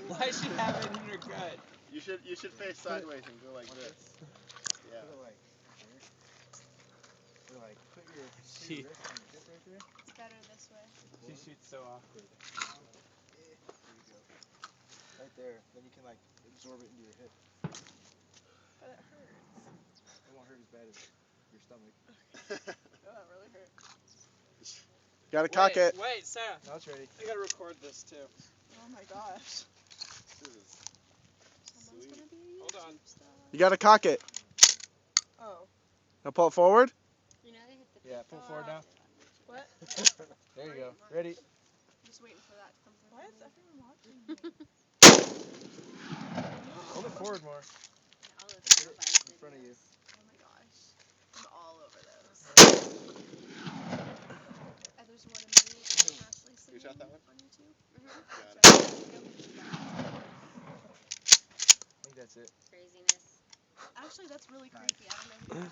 Why should have it in her gut? You should face sideways and go like this. Yeah. Put it like here. Or like put your wrist on your hip right there. It's better this way. She shoots so awkward. There you go. Right there. Then you can like absorb it into your hip. But it hurts. It won't hurt as bad as your stomach. Oh, that really hurt. Gotta cock it. Wait, Sarah. Now it's ready. I gotta record this too. Oh my gosh. Someone's Sweet. gonna be a Hold on. YouTube star. You gotta cock it. Oh. Now pull it forward. You know they hit the Yeah, pull forward now. What? There you go. Ready? Just waiting for that to come through. Why is everyone watching me? Hold it forward more. all the That's it. videos. In front of you. Oh my gosh. I'm all over those. There's one of me and Ashley You singing shot that one? on YouTube. Got it. I think that's it. Craziness. Actually, that's really Nice. creepy. I don't know who